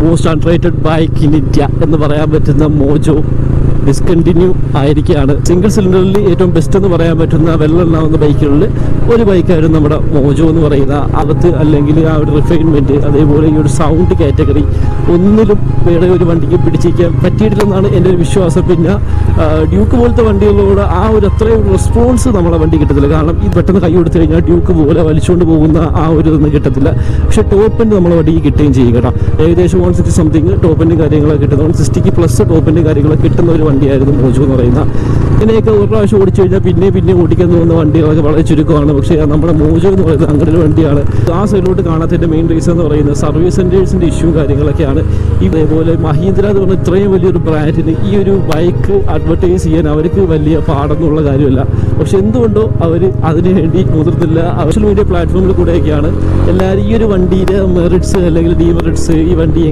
Most unrated bike in India എന്ന് പറയാൻ പറ്റുന്ന മോജോ ഡിസ്കണ്ടിന്യൂ ആയിരിക്കുകയാണ്. സിംഗിൾ സിലിണ്ടറിൽ ഏറ്റവും ബെസ്റ്റ് എന്ന് പറയാൻ പറ്റുന്ന വെള്ളമെണ്ണാവുന്ന ബൈക്കുകളിൽ ഒരു ബൈക്കായിരുന്നു നമ്മുടെ മോജോ എന്ന് പറയുന്ന. അകത്ത് അല്ലെങ്കിൽ ആ ഒരു റിഫൈൻമെൻറ്റ്, അതേപോലെ ഈ ഒരു സൗണ്ട് കാറ്റഗറി ഒന്നിലും വേറെ ഒരു വണ്ടിക്ക് പിടിച്ചിരിക്കാൻ പറ്റിയിട്ടില്ലെന്നാണ് എൻ്റെ ഒരു വിശ്വാസം. പിന്നെ ഡ്യൂക്ക് പോലത്തെ വണ്ടികളോട് ആ ഒരു അത്രയും റെസ്പോൺസ് നമ്മളെ വണ്ടി കിട്ടത്തില്ല. കാരണം ഇത് പെട്ടെന്ന് കൈ കൊടുത്തു കഴിഞ്ഞാൽ ഡ്യൂക്ക് പോലെ വലിച്ചുകൊണ്ട് പോകുന്ന ആ ഒരു ഇതൊന്നും കിട്ടത്തില്ല. പക്ഷേ ടോപ്പ് എൻഡ് നമ്മളെ വണ്ടിക്ക് കിട്ടുകയും ചെയ്യും കേട്ടോ. ഏകദേശം 160 സംതിങ് ടോപ്പ് എൻഡ് കാര്യങ്ങളൊക്കെ കിട്ടുന്നത്, 160 പ്ലസ് ടോപ്പ് എൻഡ് കാര്യങ്ങളൊക്കെ കിട്ടുന്ന ഒരു വണ്ടിയായിരുന്നു മോജോ എന്ന് പറയുന്ന. ഇങ്ങനെയൊക്കെ ഒരു പ്രാവശ്യം ഓടിച്ചു കഴിഞ്ഞാൽ പിന്നെ ഓടിക്കാൻ തോന്നുന്ന വണ്ടികളൊക്കെ വളരെ ചുരുക്കമാണ്. പക്ഷേ നമ്മുടെ മോജോ എന്ന് പറയുന്നത് അങ്ങനെ ഒരു വണ്ടിയാണ്. ആ സൈഡിലോട്ട് കാണാത്തതിൻ്റെ മെയിൻ റീസൺ എന്ന് പറയുന്നത് സർവീസ് സെൻറ്റേഴ്സിൻ്റെ ഇഷ്യൂ കാര്യങ്ങളൊക്കെയാണ്. ഇതേപോലെ മഹീന്ദ്ര എന്ന് പറഞ്ഞ ഇത്രയും വലിയൊരു ബ്രാൻഡിന് ഈ ഒരു ബൈക്ക് അഡ്വർടൈസ് ചെയ്യാൻ അവർക്ക് വലിയ പാടൊന്നുള്ള കാര്യമല്ല. പക്ഷെ എന്തുകൊണ്ടോ അവർ അതിനു വേണ്ടി മുതിർന്നില്ല. സോഷ്യൽ മീഡിയ പ്ലാറ്റ്ഫോമിൽ കൂടെയൊക്കെയാണ് എല്ലാവരും ഈ ഒരു വണ്ടിയുടെ മെറിറ്റ്സ് അല്ലെങ്കിൽ ഡീമെറിറ്റ്സ്, ഈ വണ്ടി